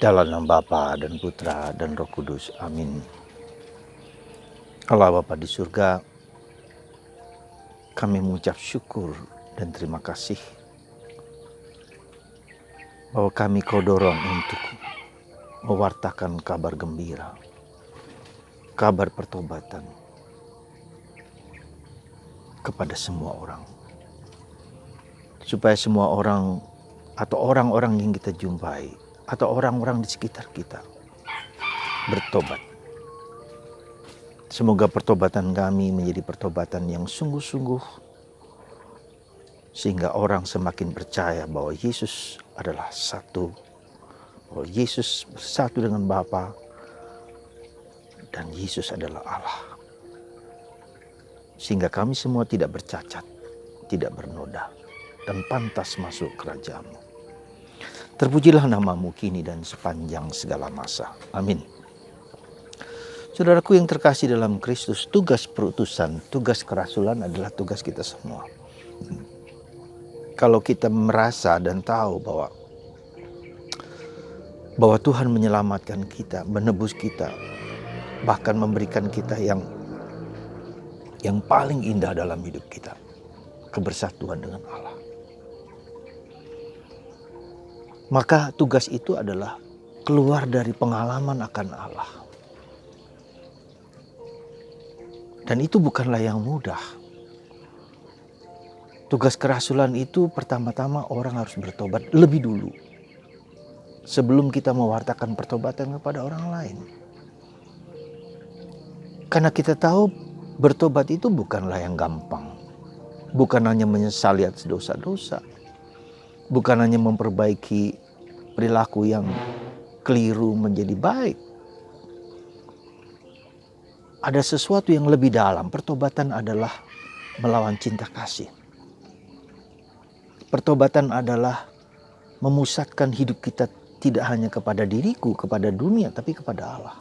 Dalam nama Bapa dan Putra dan Roh Kudus. Amin. Allah Bapa di surga, kami mengucap syukur dan terima kasih bahwa kami kau dorong untuk mewartakan kabar gembira, kabar pertobatan kepada semua orang. Supaya semua orang atau orang-orang yang kita jumpai atau orang-orang di sekitar kita bertobat. Semoga pertobatan kami menjadi pertobatan yang sungguh-sungguh, sehingga orang semakin percaya bahwa Yesus adalah satu, bahwa Yesus bersatu dengan Bapa, dan Yesus adalah Allah. Sehingga kami semua tidak bercacat, tidak bernoda, dan pantas masuk kerajaan-Mu. Terpujilah nama-Mu kini dan sepanjang segala masa. Amin. Saudaraku yang terkasih dalam Kristus, tugas perutusan, tugas kerasulan adalah tugas kita semua. Kalau kita merasa dan tahu bahwa Tuhan menyelamatkan kita, menebus kita, bahkan memberikan kita yang paling indah dalam hidup kita, kebersatuan dengan Allah. Maka tugas itu adalah keluar dari pengalaman akan Allah. Dan itu bukanlah yang mudah. Tugas kerasulan itu pertama-tama orang harus bertobat lebih dulu, sebelum kita mewartakan pertobatan kepada orang lain. Karena kita tahu bertobat itu bukanlah yang gampang. Bukan hanya menyesali atas dosa-dosa. Bukan hanya memperbaiki perilaku yang keliru menjadi baik. Ada sesuatu yang lebih dalam. Pertobatan adalah melawan cinta kasih. Pertobatan adalah memusatkan hidup kita tidak hanya kepada diriku, kepada dunia, tapi kepada Allah.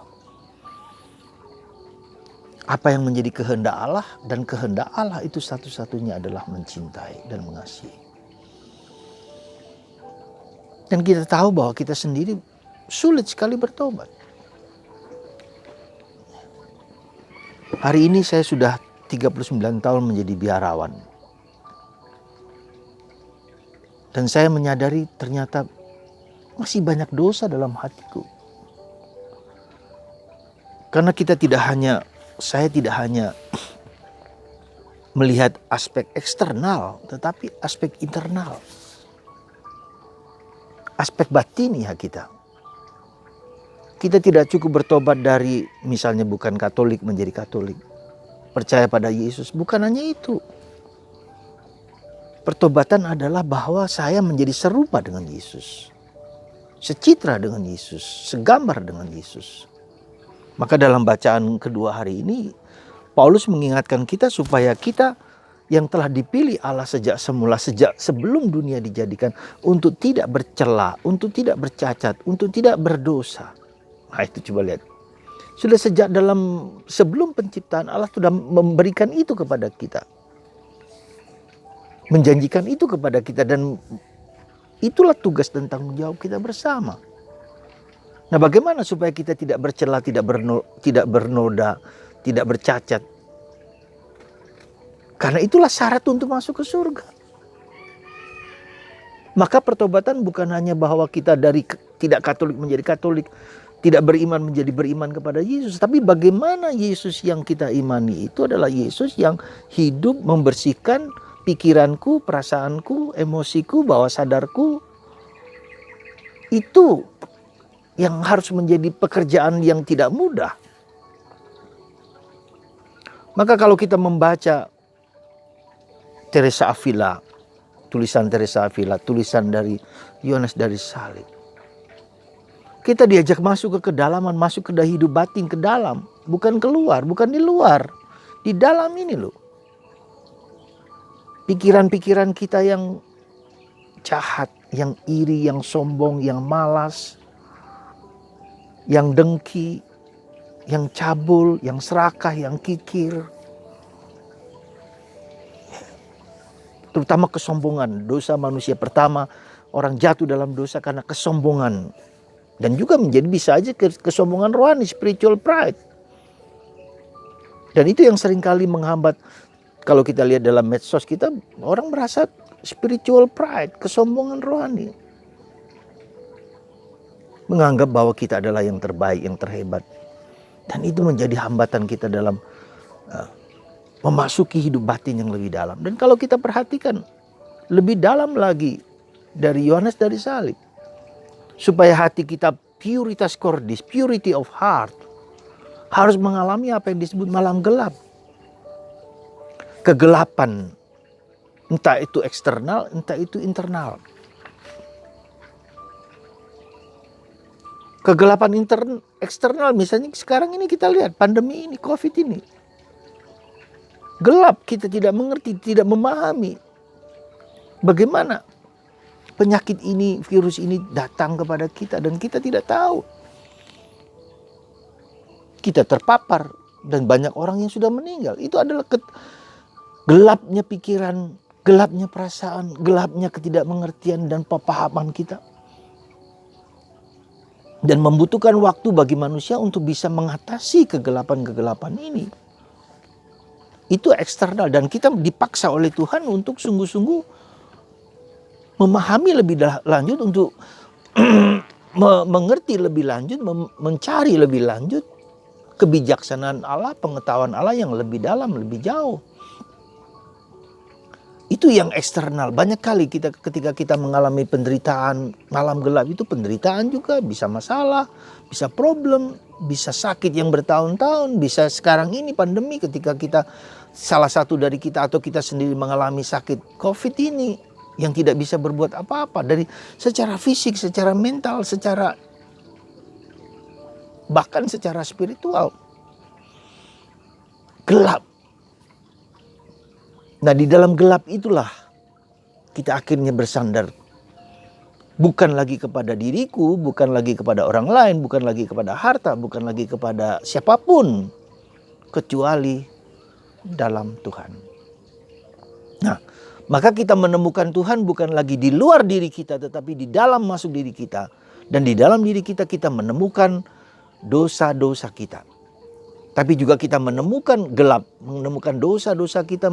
Apa yang menjadi kehendak Allah, dan kehendak Allah itu satu-satunya adalah mencintai dan mengasihi. Dan kita tahu bahwa kita sendiri sulit sekali bertobat. Hari ini saya sudah 39 tahun menjadi biarawan. Dan saya menyadari ternyata masih banyak dosa dalam hatiku. Karena saya tidak hanya melihat aspek eksternal, tetapi aspek internal. Aspek batiniah kita. Kita tidak cukup bertobat dari misalnya bukan Katolik menjadi Katolik. Percaya pada Yesus, bukan hanya itu. Pertobatan adalah bahwa saya menjadi serupa dengan Yesus. Secitra dengan Yesus, segambar dengan Yesus. Maka dalam bacaan kedua hari ini, Paulus mengingatkan kita supaya kita yang telah dipilih Allah sejak semula, sejak sebelum dunia dijadikan, untuk tidak bercela, untuk tidak bercacat, untuk tidak berdosa. Nah itu coba lihat. Sudah sejak sebelum penciptaan Allah sudah memberikan itu kepada kita. Menjanjikan itu kepada kita, dan itulah tugas dan tanggung jawab kita bersama. Nah bagaimana supaya kita tidak bercela, tidak bernoda, tidak bercacat? Karena itulah syarat untuk masuk ke surga. Maka pertobatan bukan hanya bahwa kita dari tidak Katolik menjadi Katolik, tidak beriman menjadi beriman kepada Yesus. Tapi bagaimana Yesus yang kita imani itu adalah Yesus yang hidup membersihkan pikiranku, perasaanku, emosiku, bawah sadarku. Itu yang harus menjadi pekerjaan yang tidak mudah. Maka kalau kita membaca Teresa Avila, tulisan Teresa Avila, tulisan dari Yohanes dari Salib, kita diajak masuk ke kedalaman, masuk ke hidup batin, ke dalam. Bukan keluar, bukan di luar. Di dalam ini loh. Pikiran-pikiran kita yang jahat, yang iri, yang sombong, yang malas, yang dengki, yang cabul, yang serakah, yang kikir. Terutama kesombongan. Dosa manusia pertama, orang jatuh dalam dosa karena kesombongan. Dan juga menjadi bisa aja kesombongan rohani, spiritual pride. Dan itu yang seringkali menghambat. Kalau kita lihat dalam medsos kita, orang merasa spiritual pride, kesombongan rohani. Menganggap bahwa kita adalah yang terbaik, yang terhebat. Dan itu menjadi hambatan kita dalam memasuki hidup batin yang lebih dalam. Dan kalau kita perhatikan lebih dalam lagi dari Yohanes dari salib, supaya hati kita puritas cordis, purity of heart, harus mengalami apa yang disebut malam gelap. Kegelapan, entah itu eksternal, entah itu internal. Kegelapan eksternal, misalnya sekarang ini kita lihat pandemi ini, COVID ini. Gelap, kita tidak mengerti, tidak memahami bagaimana penyakit ini, virus ini datang kepada kita dan kita tidak tahu. Kita terpapar dan banyak orang yang sudah meninggal. Itu adalah gelapnya pikiran, gelapnya perasaan, gelapnya ketidakmengertian dan pemahaman kita. Dan membutuhkan waktu bagi manusia untuk bisa mengatasi kegelapan-kegelapan ini. Itu eksternal dan kita dipaksa oleh Tuhan untuk sungguh-sungguh memahami lebih lanjut, untuk mengerti lebih lanjut, mencari lebih lanjut kebijaksanaan Allah, pengetahuan Allah yang lebih dalam, lebih jauh. Itu yang eksternal. Banyak kali ketika kita mengalami penderitaan malam gelap, itu penderitaan juga, bisa masalah, bisa problem, bisa sakit yang bertahun-tahun, bisa sekarang ini pandemi ketika kita, salah satu dari kita atau kita sendiri mengalami sakit COVID ini yang tidak bisa berbuat apa-apa dari secara fisik, secara mental, bahkan secara spiritual. Gelap. Nah, di dalam gelap itulah kita akhirnya bersandar. Bukan lagi kepada diriku, bukan lagi kepada orang lain, bukan lagi kepada harta, bukan lagi kepada siapapun, kecuali dalam Tuhan. Nah, maka kita menemukan Tuhan bukan lagi di luar diri kita, tetapi di dalam masuk diri kita. Dan di dalam diri kita, kita menemukan dosa-dosa kita. Tapi juga kita menemukan gelap, menemukan dosa-dosa kita.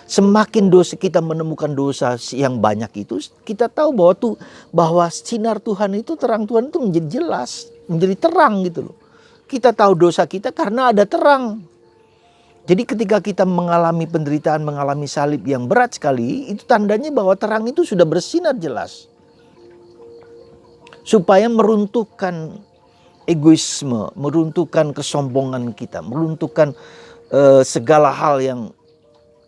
Semakin dosa kita menemukan dosa yang banyak itu, kita tahu bahwa sinar Tuhan itu, terang Tuhan itu menjadi jelas, menjadi terang gitu loh. Kita tahu dosa kita karena ada terang. Jadi ketika kita mengalami penderitaan, mengalami salib yang berat sekali, itu tandanya bahwa terang itu sudah bersinar jelas. Supaya meruntuhkan egoisme, meruntuhkan kesombongan kita, meruntuhkan segala hal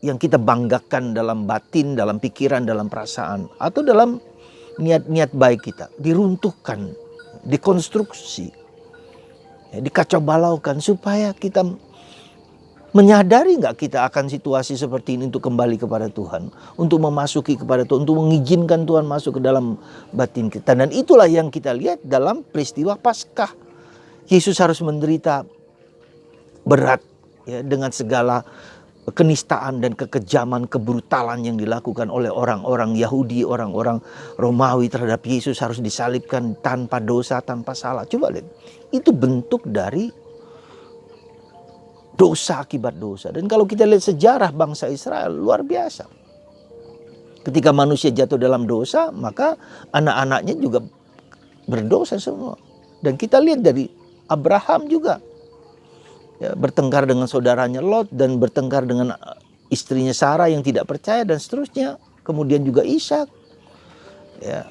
yang kita banggakan dalam batin, dalam pikiran, dalam perasaan, atau dalam niat-niat baik kita. Diruntuhkan, dikonstruksi, dikacau balaukan supaya kita menyadari nggak kita akan situasi seperti ini untuk kembali kepada Tuhan, untuk memasuki kepada Tuhan, untuk mengizinkan Tuhan masuk ke dalam batin kita. Dan itulah yang kita lihat dalam peristiwa Paskah. Yesus harus menderita berat ya, dengan segala kenistaan dan kekejaman, kebrutalan yang dilakukan oleh orang-orang Yahudi, orang-orang Romawi terhadap Yesus, harus disalibkan tanpa dosa, tanpa salah. Coba lihat, itu bentuk dari dosa akibat dosa. Dan kalau kita lihat sejarah bangsa Israel, luar biasa. Ketika manusia jatuh dalam dosa, maka anak-anaknya juga berdosa semua. Dan kita lihat dari Abraham juga ya, bertengkar dengan saudaranya Lot dan bertengkar dengan istrinya Sarah yang tidak percaya dan seterusnya. Kemudian juga Ishak, ya.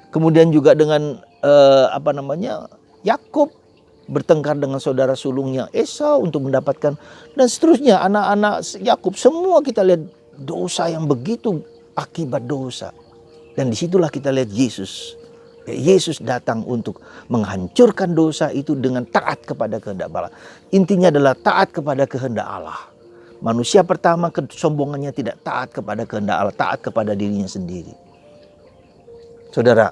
Kemudian juga dengan Yakub bertengkar dengan saudara sulungnya Esau untuk mendapatkan, dan seterusnya. Anak-anak Yakub semua kita lihat dosa yang begitu akibat dosa. Dan disitulah kita lihat Yesus. Yesus datang untuk menghancurkan dosa itu dengan taat kepada kehendak Allah. Intinya adalah taat kepada kehendak Allah. Manusia pertama kesombongannya tidak taat kepada kehendak Allah, taat kepada dirinya sendiri. Saudara,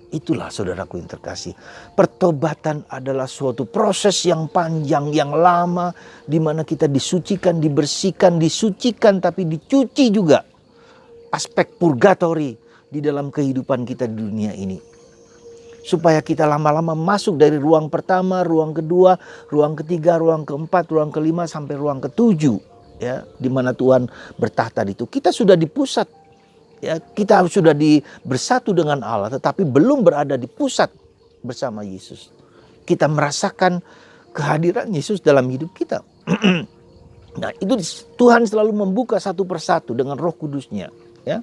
itulah saudaraku yang terkasih. Pertobatan adalah suatu proses yang panjang, yang lama, di mana kita disucikan, dibersihkan, disucikan, tapi dicuci juga. Aspek purgatori di dalam kehidupan kita di dunia ini. Supaya kita lama-lama masuk dari ruang pertama, ruang kedua, ruang ketiga, ruang keempat, ruang kelima, sampai ruang ketujuh. Ya, di mana Tuhan bertahta itu. Kita sudah di pusat. Ya, kita sudah bersatu dengan Allah, tetapi belum berada di pusat bersama Yesus. Kita merasakan kehadiran Yesus dalam hidup kita. Nah, itu Tuhan selalu membuka satu persatu dengan Roh Kudus-Nya. Ya,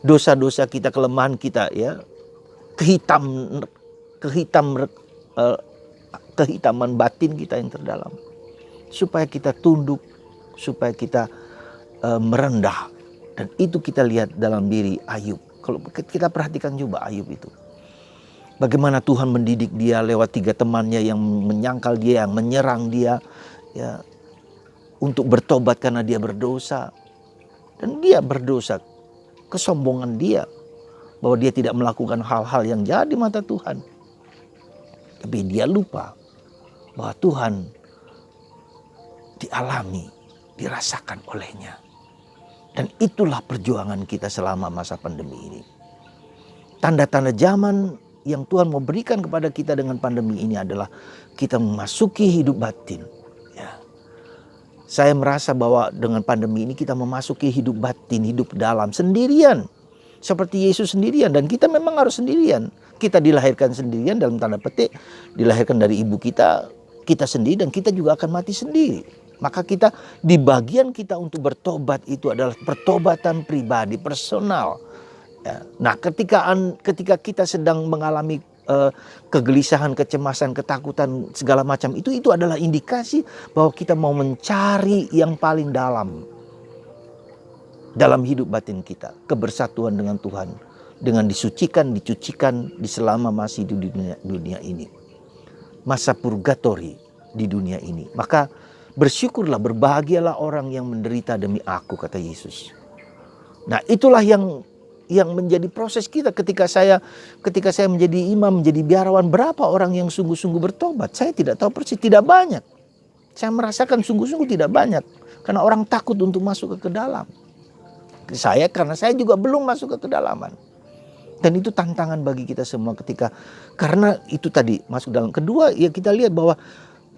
dosa-dosa kita, kelemahan kita, ya, kehitaman batin kita yang terdalam, supaya kita tunduk, supaya kita merendah. Dan itu kita lihat dalam diri Ayub. Kalau kita perhatikan coba Ayub itu, bagaimana Tuhan mendidik dia lewat 3 temannya yang menyangkal dia, yang menyerang dia, ya, untuk bertobat karena dia berdosa. Dan dia berdosa, kesombongan dia, bahwa dia tidak melakukan hal-hal yang jahat di mata Tuhan. Tapi dia lupa bahwa Tuhan dialami, dirasakan olehnya. Dan itulah perjuangan kita selama masa pandemi ini. Tanda-tanda zaman yang Tuhan mau berikan kepada kita dengan pandemi ini adalah kita memasuki hidup batin. Ya. Saya merasa bahwa dengan pandemi ini kita memasuki hidup batin, hidup dalam, sendirian. Seperti Yesus sendirian, dan kita memang harus sendirian. Kita dilahirkan sendirian dalam tanda petik, dilahirkan dari ibu kita sendiri, dan kita juga akan mati sendiri. Maka kita, di bagian kita untuk bertobat itu adalah pertobatan pribadi, personal. Ya. Nah, ketika kita sedang mengalami kegelisahan, kecemasan, ketakutan, segala macam itu adalah indikasi bahwa kita mau mencari yang paling dalam hidup batin kita, kebersatuan dengan Tuhan, dengan dicucikan di selama masih di dunia ini, masa purgatori di dunia ini. Maka bersyukurlah, berbahagialah orang yang menderita demi aku, kata Yesus. Nah, itulah yang menjadi proses kita ketika saya menjadi imam, menjadi biarawan. Berapa orang yang sungguh-sungguh bertobat? Saya tidak tahu persis, tidak banyak. Saya merasakan sungguh-sungguh tidak banyak, karena orang takut untuk masuk ke dalam. Karena saya juga belum masuk ke kedalaman. Dan itu tantangan bagi kita semua karena itu tadi masuk dalam. Kedua, ya, kita lihat bahwa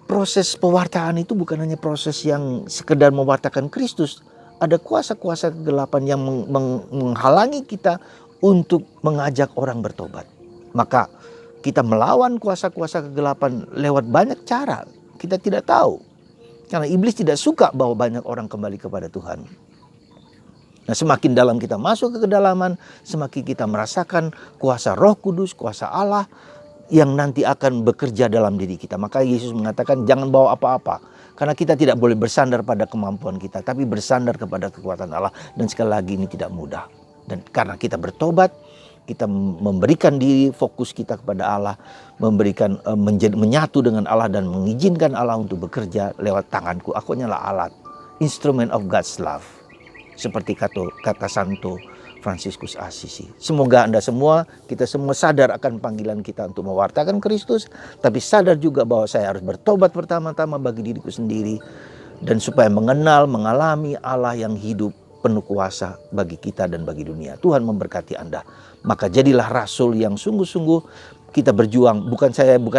proses pewartaan itu bukan hanya proses yang sekedar mewartakan Kristus. Ada kuasa-kuasa kegelapan yang menghalangi kita untuk mengajak orang bertobat. Maka kita melawan kuasa-kuasa kegelapan lewat banyak cara. Kita tidak tahu. Karena iblis tidak suka bahwa banyak orang kembali kepada Tuhan. Nah, semakin dalam kita masuk ke kedalaman, semakin kita merasakan kuasa Roh Kudus, kuasa Allah yang nanti akan bekerja dalam diri kita. Maka Yesus mengatakan jangan bawa apa-apa. Karena kita tidak boleh bersandar pada kemampuan kita, tapi bersandar kepada kekuatan Allah. Dan sekali lagi ini tidak mudah. Dan karena kita bertobat, kita memberikan diri, fokus kita kepada Allah, menyatu dengan Allah dan mengizinkan Allah untuk bekerja lewat tanganku. Aku hanyalah alat, instrument of God's love. Seperti kata Santo Fransiskus Assisi. Semoga Anda semua, kita semua sadar akan panggilan kita untuk mewartakan Kristus. Tapi sadar juga bahwa saya harus bertobat pertama-tama bagi diriku sendiri. Dan supaya mengalami Allah yang hidup penuh kuasa bagi kita dan bagi dunia. Tuhan memberkati Anda. Maka jadilah rasul yang sungguh-sungguh kita berjuang. Bukan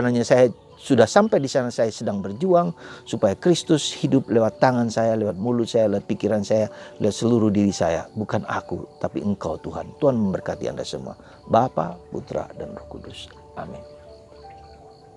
hanya saya sudah sampai di sana, saya sedang berjuang supaya Kristus hidup lewat tangan saya, lewat mulut saya, lewat pikiran saya, lewat seluruh diri saya. Bukan aku, tapi Engkau Tuhan. Tuhan memberkati Anda semua. Bapa, Putra, dan Roh Kudus. Amin.